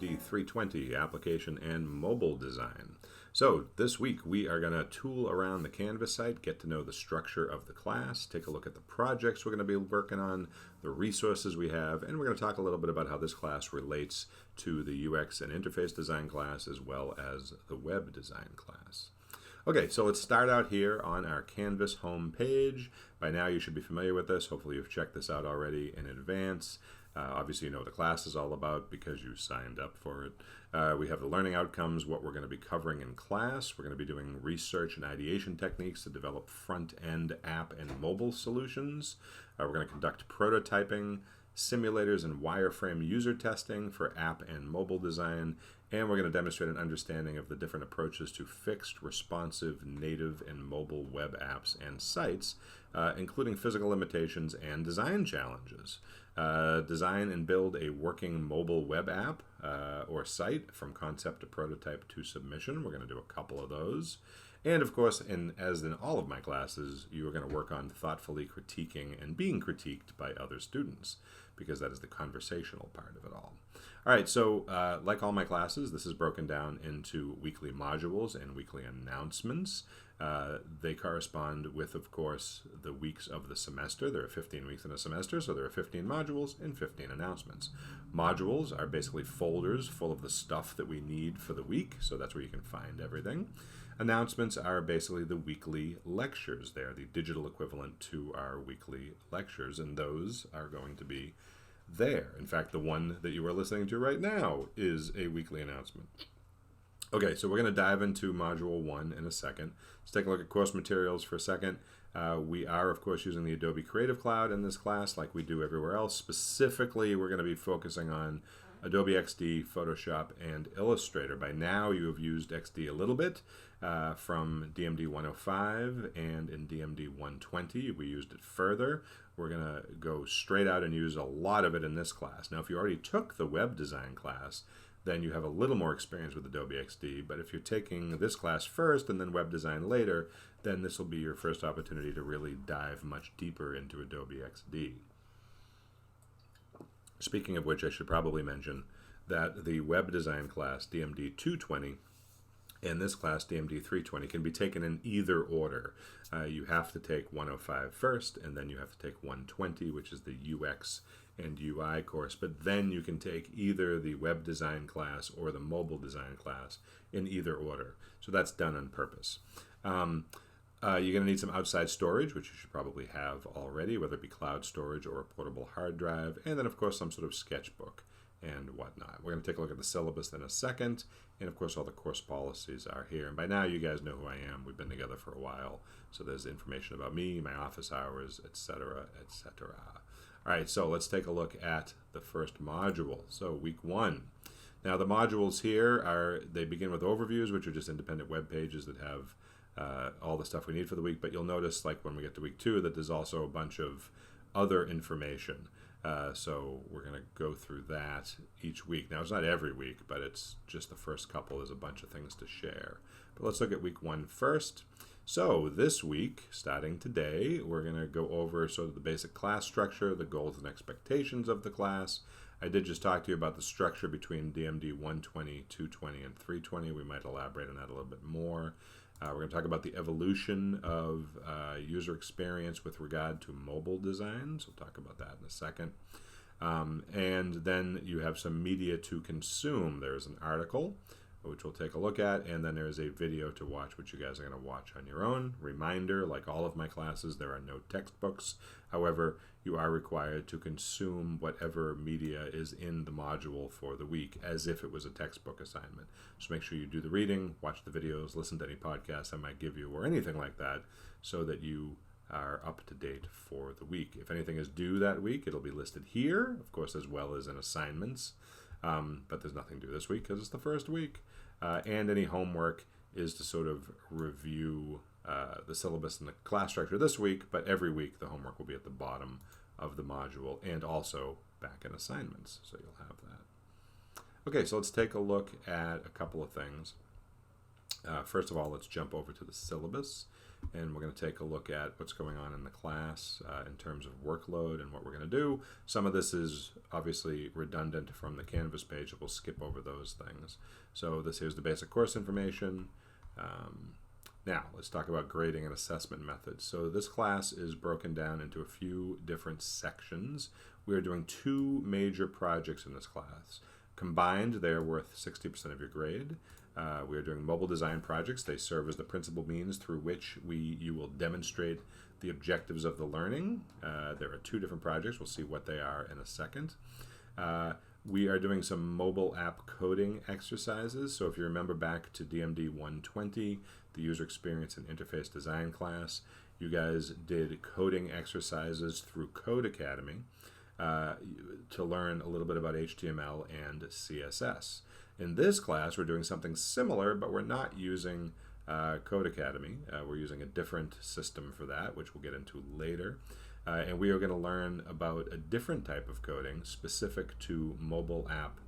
DMD 320 application and mobile design. So this week we are going to tool around the Canvas site, get to know the structure of the class, take a look at the projects we're going to be working on, the resources we have, and we're going to talk a little bit about how this class relates to the UX and interface design class as well as the web design class. Okay, so let's start out here on our Canvas home page. By now you should be familiar with this. Hopefully you've checked this out already in advance. Obviously you know what the class is all about because you signed up for it. We have the learning outcomes, what we're going to be covering in class. We're going to be doing research and ideation techniques to develop front-end app and mobile solutions. We're going to conduct prototyping, simulators and wireframe user testing for app and mobile design, and we're going to demonstrate an understanding of the different approaches to fixed, responsive, native, and mobile web apps and sites, including physical limitations and design challenges. Design and build a working mobile web app or site from concept to prototype to submission. We're going to do a couple of those. And of course, as in all of my classes, you are going to work on thoughtfully critiquing and being critiqued by other students, because that is the conversational part of it all. All right, so like all my classes, this is broken down into weekly modules and weekly announcements. They correspond with, of course, the weeks of the semester. There are 15 weeks in a semester, so there are 15 modules and 15 announcements. Modules are basically folders full of the stuff that we need for the week, so that's where you can find everything. Announcements are basically the weekly lectures. They're the digital equivalent to our weekly lectures, and those are going to be there. In fact, the one that you are listening to right now is a weekly announcement. Okay, so we're going to dive into Module 1 in a second. Let's take a look at course materials for a second. We are, of course, using the Adobe Creative Cloud in this class like we do everywhere else. Specifically, we're going to be focusing on Adobe XD, Photoshop, and Illustrator. By now, you have used XD a little bit from DMD 105 and in DMD 120. We used it further. We're going to go straight out and use a lot of it in this class. Now, if you already took the web design class, then you have a little more experience with Adobe XD. But if you're taking this class first and then web design later, then this will be your first opportunity to really dive much deeper into Adobe XD. Speaking of which, I should probably mention that the web design class, DMD 220, and this class, DMD 320, can be taken in either order. You have to take 105 first, and then you have to take 120, which is the UX and UI course. But then you can take either the web design class or the mobile design class in either order. So that's done on purpose. You're going to need some outside storage, which you should probably have already, whether it be cloud storage or a portable hard drive, and then, of course, some sort of sketchbook and whatnot. We're going to take a look at the syllabus in a second, and of course all the course policies are here. And by now you guys know who I am. We've been together for a while, so there's information about me, my office hours, etc., etc. All right, so let's take a look at the first module. So week 1. Now the modules here they begin with overviews, which are just independent web pages that have all the stuff we need for the week. But you'll notice, like when we get to week 2, that there's also a bunch of other information. So we're going to go through that each week. Now, it's not every week, but it's just the first couple. There's a bunch of things to share. But let's look at week 1 first. So this week, starting today, we're going to go over sort of the basic class structure, the goals and expectations of the class. I did just talk to you about the structure between DMD 120, 220, and 320. We might elaborate on that a little bit more. We're going to talk about the evolution of user experience with regard to mobile designs. We'll talk about that in a second. And then you have some media to consume. There's an article, which we'll take a look at, and then there's a video to watch, which you guys are going to watch on your own. Reminder, like all of my classes, there are no textbooks. However, you are required to consume whatever media is in the module for the week as if it was a textbook assignment. So make sure you do the reading, watch the videos, listen to any podcasts I might give you or anything like that so that you are up to date for the week. If anything is due that week, it'll be listed here, of course, as well as in assignments. But there's nothing due this week because it's the first week. And any homework is to sort of review the syllabus and the class structure this week, but every week the homework will be at the bottom of the module and also back in assignments, so you'll have that. Okay, so let's take a look at a couple of things. First of all, let's jump over to the syllabus, and we're going to take a look at what's going on in the class in terms of workload and what we're going to do. Some of this is obviously redundant from the Canvas page. We'll skip over those things. So this here's the basic course information. Now, let's talk about grading and assessment methods. So this class is broken down into a few different sections. We are doing 2 major projects in this class. Combined, they're worth 60% of your grade. We are doing mobile design projects. They serve as the principal means through which you will demonstrate the objectives of the learning. There are 2 different projects. We'll see what they are in a second. We are doing some mobile app coding exercises. So if you remember back to DMD 120, the user experience and interface design class, you guys did coding exercises through Code Academy to learn a little bit about HTML and CSS. In this class, we're doing something similar, but we're not using Code Academy. We're using a different system for that, which we'll get into later. And we are going to learn about a different type of coding specific to mobile app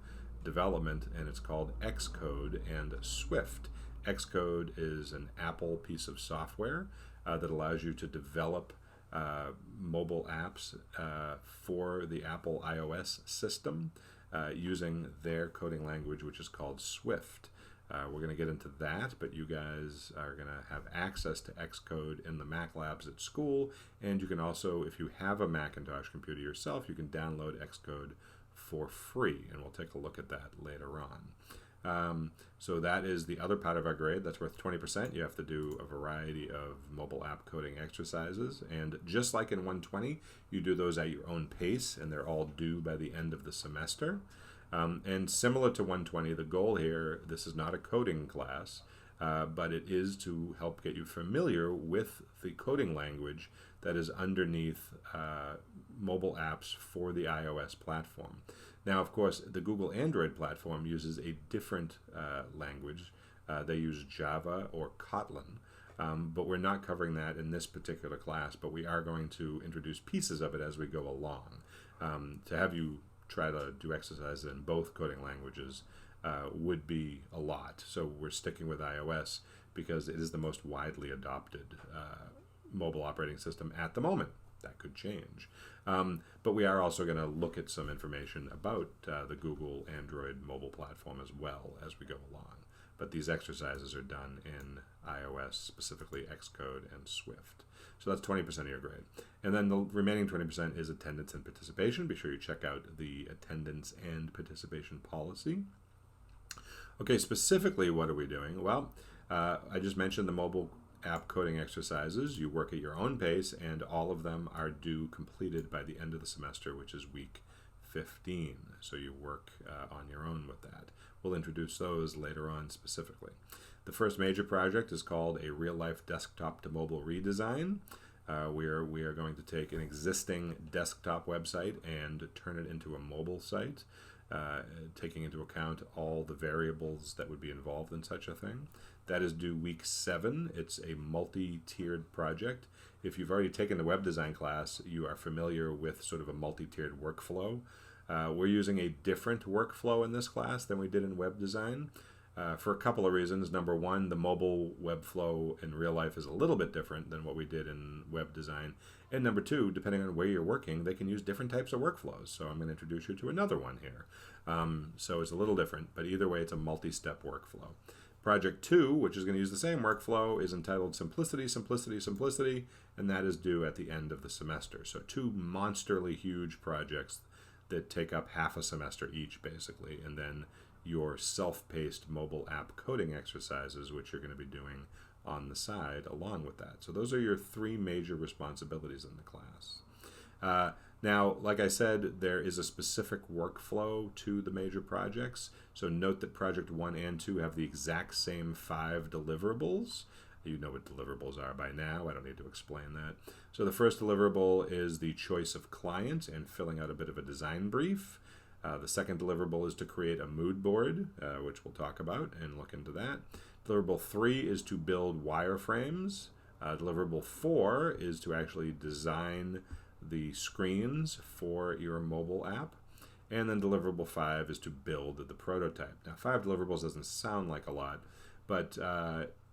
development, and it's called Xcode and Swift. Xcode is an Apple piece of software that allows you to develop mobile apps for the Apple iOS system using their coding language, which is called Swift. We're going to get into that, but you guys are going to have access to Xcode in the Mac Labs at school, and you can also, if you have a Macintosh computer yourself, you can download Xcode for free, and we'll take a look at that later on. So that is the other part of our grade. That's worth 20%. You have to do a variety of mobile app coding exercises, and just like in 120, you do those at your own pace, and they're all due by the end of the semester. And similar to 120, the goal here, this is not a coding class, but it is to help get you familiar with the coding language that is underneath mobile apps for the iOS platform. Now, of course, the Google Android platform uses a different language. They use Java or Kotlin, but we're not covering that in this particular class, but we are going to introduce pieces of it as we go along. To have you try to do exercises in both coding languages would be a lot. So we're sticking with iOS because it is the most widely adopted mobile operating system at the moment. That could change. But we are also going to look at some information about the Google Android mobile platform as well as we go along. But these exercises are done in iOS, specifically Xcode and Swift. So that's 20% of your grade. And then the remaining 20% is attendance and participation. Be sure you check out the attendance and participation policy. Okay, specifically, what are we doing? Well, I just mentioned the mobile app coding exercises. You work at your own pace, and all of them are due completed by the end of the semester, which is week 15. So you work on your own with that. We'll introduce those later on specifically. The first major project is called a real-life desktop to mobile redesign. We are going to take an existing desktop website and turn it into a mobile site, taking into account all the variables that would be involved in such a thing. That is due week 7. It's a multi-tiered project. If you've already taken the web design class, you are familiar with sort of a multi-tiered workflow. We're using a different workflow in this class than we did in web design for a couple of reasons. Number one, the mobile web flow in real life is a little bit different than what we did in web design. And number two, depending on where you're working, they can use different types of workflows. So I'm going to introduce you to another one here. So it's a little different, but either way, it's a multi-step workflow. Project 2, which is going to use the same workflow, is entitled Simplicity, Simplicity, Simplicity, and that is due at the end of the semester. So 2 monsterly huge projects that take up half a semester each, basically, and then your self-paced mobile app coding exercises, which you're going to be doing on the side along with that. So those are your 3 major responsibilities in the class. Now, like I said, there is a specific workflow to the major projects. So note that Project 1 and 2 have the exact same 5 deliverables. You know what deliverables are by now. I don't need to explain that. So the first deliverable is the choice of client and filling out a bit of a design brief. The second deliverable is to create a mood board, which we'll talk about and look into that. Deliverable 3 is to build wireframes. Deliverable 4 is to actually design the screens for your mobile app. And then deliverable 5 is to build the prototype. Now, 5 deliverables doesn't sound like a lot, but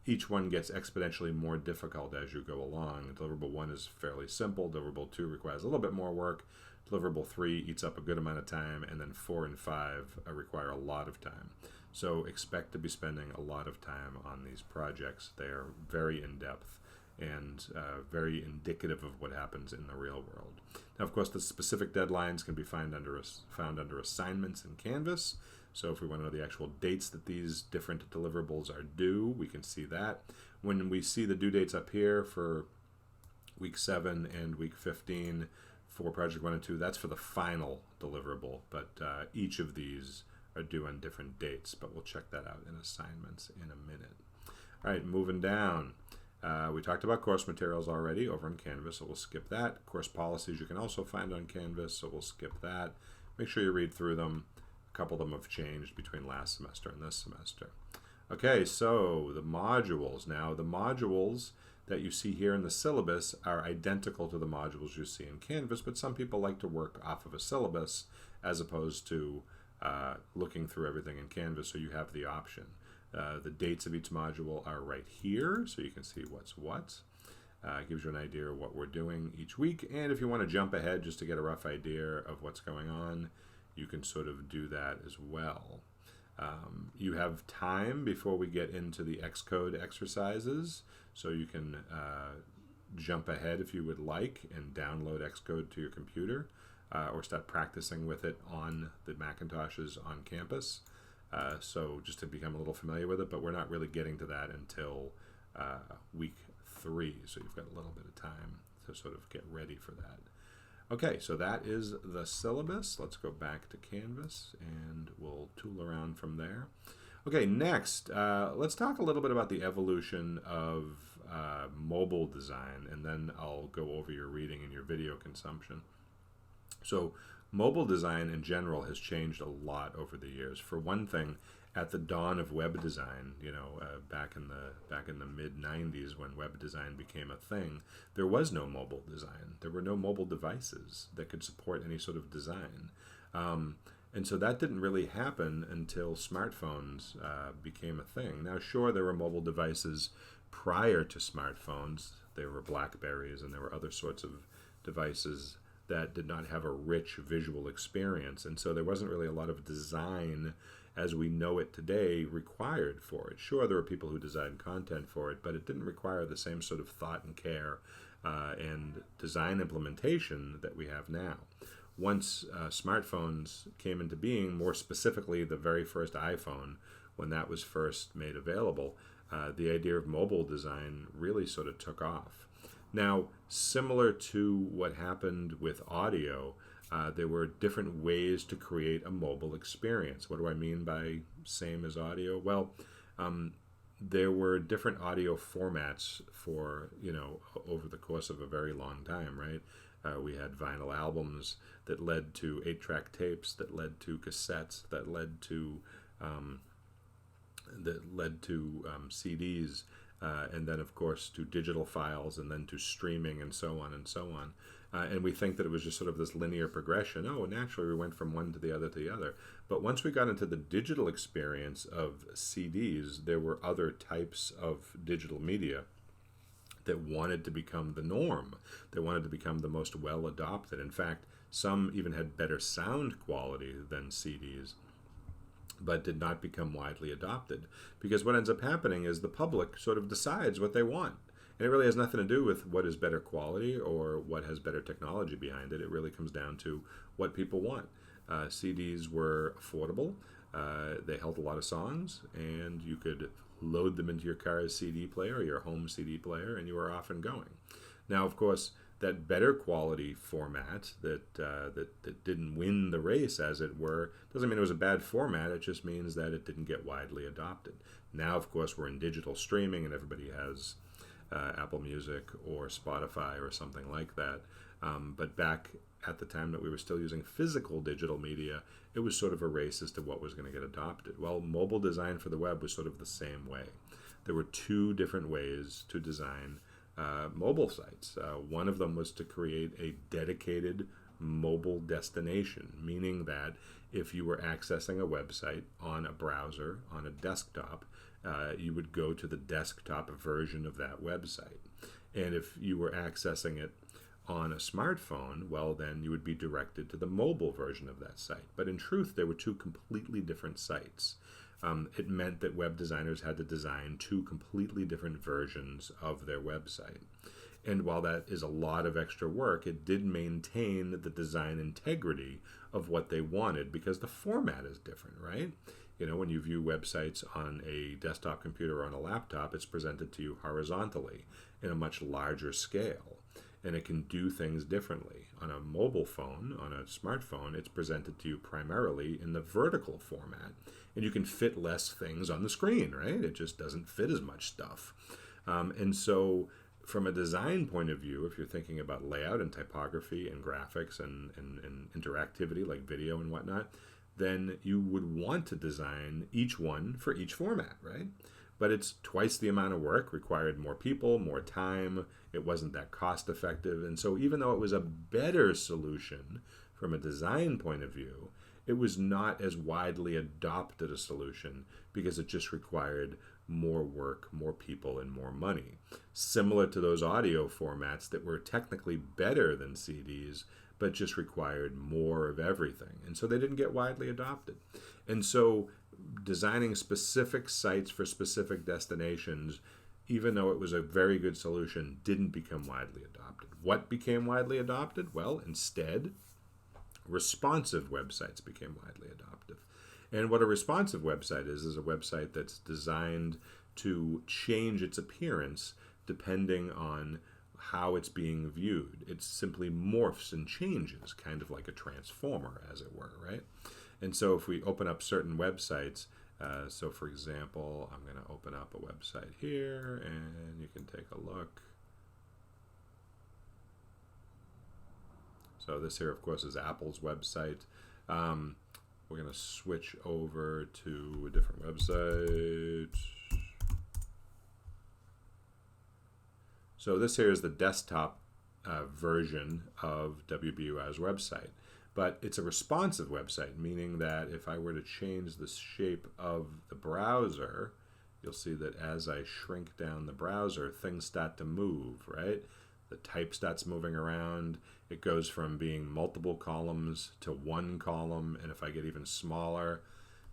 each one gets exponentially more difficult as you go along. Deliverable 1 is fairly simple. Deliverable 2 requires a little bit more work. Deliverable 3 eats up a good amount of time, and then 4 and 5 require a lot of time. So expect to be spending a lot of time on these projects. They are very in-depth and very indicative of what happens in the real world. Now, of course, the specific deadlines can be found under assignments in Canvas. So if we want to know the actual dates that these different deliverables are due, we can see that. When we see the due dates up here for week 7 and week 15 for project 1 and 2, that's for the final deliverable, but each of these are due on different dates, but we'll check that out in assignments in a minute. All right, moving down. We talked about course materials already over on Canvas, so we'll skip that. Course policies you can also find on Canvas, so we'll skip that. Make sure you read through them. A couple of them have changed between last semester and this semester. Okay, so the modules. Now, the modules that you see here in the syllabus are identical to the modules you see in Canvas, but some people like to work off of a syllabus as opposed to looking through everything in Canvas, so you have the option. The dates of each module are right here, so you can see what's what. Gives you an idea of what we're doing each week, and if you want to jump ahead just to get a rough idea of what's going on, you can sort of do that as well. You have time before we get into the Xcode exercises, so you can jump ahead if you would like and download Xcode to your computer or start practicing with it on the Macintoshes on campus. So just to become a little familiar with it, but we're not really getting to that until week 3, so you've got a little bit of time to sort of get ready for that. Okay, so that is the syllabus. Let's go back to Canvas and we'll tool around from there. Okay, next, let's talk a little bit about the evolution of mobile design, and then I'll go over your reading and your video consumption. So mobile design in general has changed a lot over the years. For one thing, at the dawn of web design, back in the mid-90s when web design became a thing, there was no mobile design. There were no mobile devices that could support any sort of design. And so that didn't really happen until smartphones became a thing. Now, sure, there were mobile devices prior to smartphones. There were Blackberries and there were other sorts of devices that did not have a rich visual experience. And so there wasn't really a lot of design as we know it today required for it. Sure, there were people who designed content for it, but it didn't require the same sort of thought and care and design implementation that we have now. Once smartphones came into being, more specifically the very first iPhone, when that was first made available, the idea of mobile design really sort of took off. Now, similar to what happened with audio, there were different ways to create a mobile experience. What do I mean by same as audio? Well, there were different audio formats for, over the course of a very long time, right? We had vinyl albums that led to 8-track tapes, that led to cassettes, that led to CDs, and then of course to digital files, and then to streaming, and so on and so on. And we think that it was just sort of this linear progression. Oh, naturally we went from one to the other to the other. But once we got into the digital experience of CDs, there were other types of digital media that wanted to become the norm. They wanted to become the most well adopted. In fact, some even had better sound quality than CDs, but did not become widely adopted. Because what ends up happening is the public sort of decides what they want. And it really has nothing to do with what is better quality or what has better technology behind it. It really comes down to what people want. CDs were affordable. They held a lot of songs, and you could load them into your car's CD player or your home CD player, and you were off and going. Now, of course, that better quality format that didn't win the race, as it were, doesn't mean it was a bad format. It just means that it didn't get widely adopted. Now, of course, we're in digital streaming, and everybody has Apple Music or Spotify or something like that. But back at the time that we were still using physical digital media, it was sort of a race as to what was going to get adopted. Well, mobile design for the web was sort of the same way. There were two different ways to design mobile sites. One of them was to create a dedicated mobile destination, meaning that if you were accessing a website on a browser, on a desktop, you would go to the desktop version of that website. And if you were accessing it on a smartphone, well, then you would be directed to the mobile version of that site. But in truth, there were two completely different sites. It meant that web designers had to design two completely different versions of their website. And while that is a lot of extra work, it did maintain the design integrity of what they wanted because the format is different, right? You know, when you view websites on a desktop computer or on a laptop, it's presented to you horizontally in a much larger scale. And it can do things differently. On a mobile phone, on a smartphone, it's presented to you primarily in the vertical format. And you can fit less things on the screen, right? It just doesn't fit as much stuff. And so from a design point of view, if you're thinking about layout and typography and graphics and interactivity like video and whatnot, then you would want to design each one for each format, right? But it's twice the amount of work, required more people, more time. It wasn't that cost effective. And so even though it was a better solution from a design point of view, it was not as widely adopted a solution because it just required more work, more people, and more money. Similar to those audio formats that were technically better than CDs, but just required more of everything. And so they didn't get widely adopted. And so designing specific sites for specific destinations, even though it was a very good solution, didn't become widely adopted. What became widely adopted? Well, instead, responsive websites became widely adopted. And what a responsive website is a website that's designed to change its appearance depending on how it's being viewed. It simply morphs and changes, kind of like a transformer, as it were, right? And so if we open up certain websites, so for example, I'm going to open up a website here, and you can take a look. So this here, of course, is Apple's website. We're going to switch over to a different website. So this here is the desktop version of WBUI's website. But it's a responsive website, meaning that if I were to change the shape of the browser, you'll see that as I shrink down the browser, things start to move, right? The type starts moving around. It goes from being multiple columns to one column. And if I get even smaller,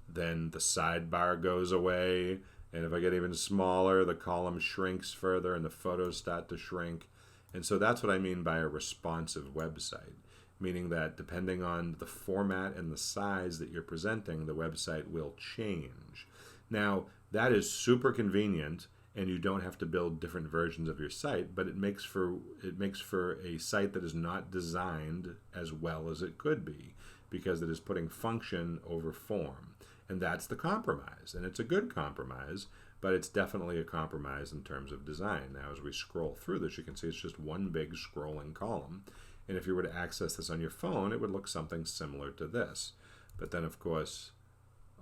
then the sidebar goes away. And if I get even smaller, the column shrinks further and the photos start to shrink. And so that's what I mean by a responsive website, meaning that depending on the format and the size that you're presenting, the website will change. Now, that is super convenient, and you don't have to build different versions of your site, but it makes for a site that is not designed as well as it could be, because it is putting function over form. And that's the compromise. And it's a good compromise, but it's definitely a compromise in terms of design. Now, as we scroll through this, you can see it's just one big scrolling column. And if you were to access this on your phone, it would look something similar to this. But then, of course,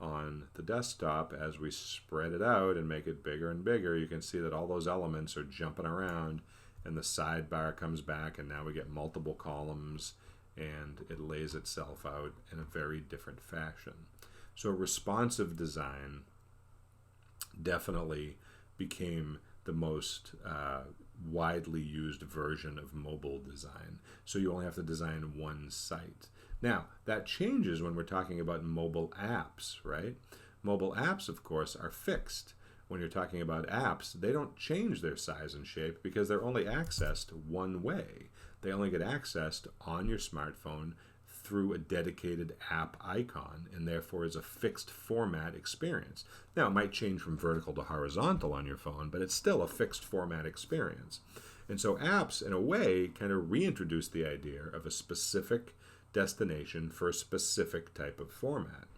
on the desktop, as we spread it out and make it bigger and bigger, you can see that all those elements are jumping around, and the sidebar comes back, and now we get multiple columns, and it lays itself out in a very different fashion. So responsive design definitely became the most widely used version of mobile design. So you only have to design one site. Now, that changes when we're talking about mobile apps, right? Mobile apps, of course, are fixed. When you're talking about apps, they don't change their size and shape because they're only accessed one way. They only get accessed on your smartphone through a dedicated app icon, and therefore is a fixed format experience. Now, it might change from vertical to horizontal on your phone, but it's still a fixed format experience. And so apps, in a way, kind of reintroduce the idea of a specific destination for a specific type of format.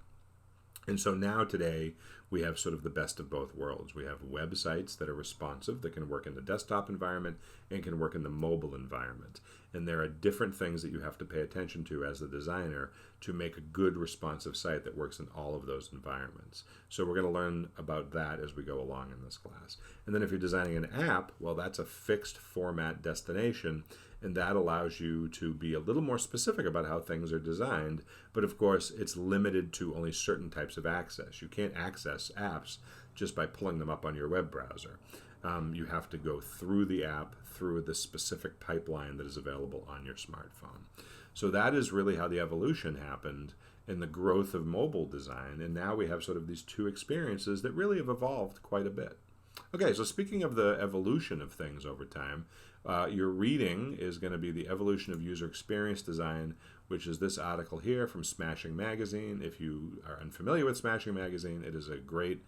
And so now today, we have sort of the best of both worlds. We have websites that are responsive, that can work in the desktop environment and can work in the mobile environment. And there are different things that you have to pay attention to as the designer to make a good responsive site that works in all of those environments. So we're going to learn about that as we go along in this class. And then if you're designing an app, well, that's a fixed format destination, and that allows you to be a little more specific about how things are designed. But of course, it's limited to only certain types of access. You can't access apps just by pulling them up on your web browser. You have to go through the app, through the specific pipeline that is available on your smartphone. So that is really how the evolution happened in the growth of mobile design. And now we have sort of these two experiences that really have evolved quite a bit. Okay, so speaking of the evolution of things over time, your reading is going to be the evolution of user experience design, which is this article here from Smashing Magazine. If you are unfamiliar with Smashing Magazine, it is a great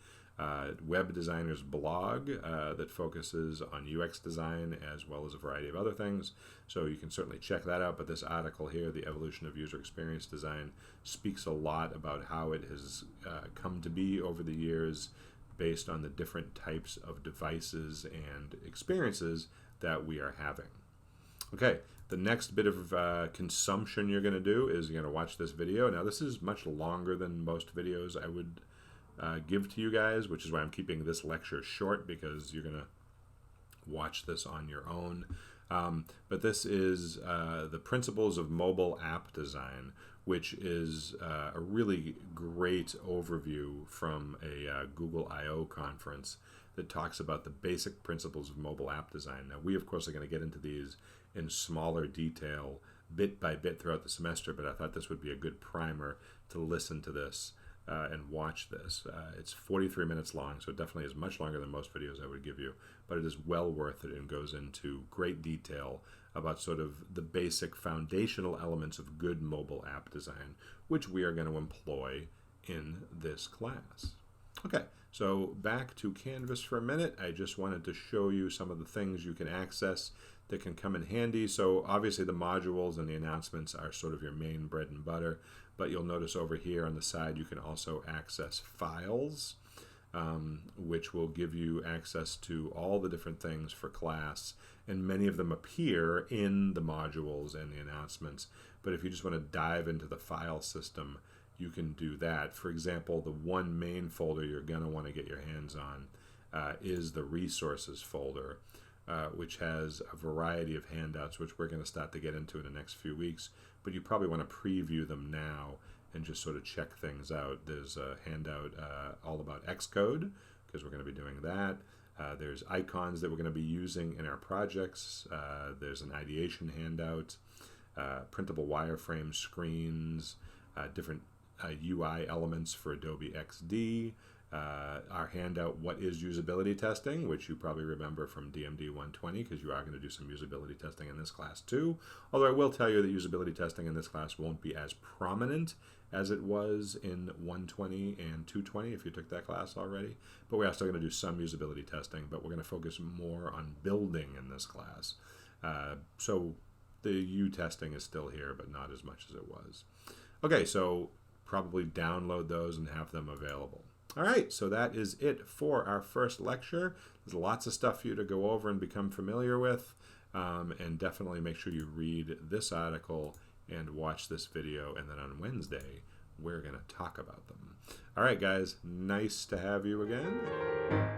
web designer's blog that focuses on UX design as well as a variety of other things. So you can certainly check that out. But this article here, The Evolution of User Experience Design, speaks a lot about how it has come to be over the years based on the different types of devices and experiences that we are having. Okay, the next bit of consumption you're going to do is you're going to watch this video. Now, this is much longer than most videos I would give to you guys, which is why I'm keeping this lecture short, because you're going to watch this on your own. But this is the Principles of Mobile App Design, which is a really great overview from a Google I/O conference that talks about the basic principles of mobile app design. Now, we, of course, are going to get into these in smaller detail, bit by bit throughout the semester, but I thought this would be a good primer to listen to this and watch this. It's 43 minutes long, so it definitely is much longer than most videos I would give you, but it is well worth it and goes into great detail about sort of the basic foundational elements of good mobile app design, which we are going to employ in this class. Okay, so back to Canvas for a minute. I just wanted to show you some of the things you can access that can come in handy. So obviously the modules and the announcements are sort of your main bread and butter, but you'll notice over here on the side you can also access files, which will give you access to all the different things for class, and many of them appear in the modules and the announcements. But if you just want to dive into the file system, you can do that. For example, the one main folder you're going to want to get your hands on is the resources folder, which has a variety of handouts, which we're going to start to get into in the next few weeks. But you probably want to preview them now and just sort of check things out. There's a handout all about Xcode, because we're going to be doing that. There's icons that we're going to be using in our projects. There's an ideation handout, printable wireframe screens, different UI elements for Adobe XD, our handout, What is Usability Testing, which you probably remember from DMD 120, because you are going to do some usability testing in this class too. Although I will tell you that usability testing in this class won't be as prominent as it was in 120 and 220 if you took that class already. But we are still going to do some usability testing, but we're going to focus more on building in this class. So the U testing is still here, but not as much as it was. Okay, so probably download those and have them available. All right, so that is it for our first lecture. There's lots of stuff for you to go over and become familiar with, and definitely make sure you read this article and watch this video, and then on Wednesday, we're going to talk about them. All right, guys, nice to have you again.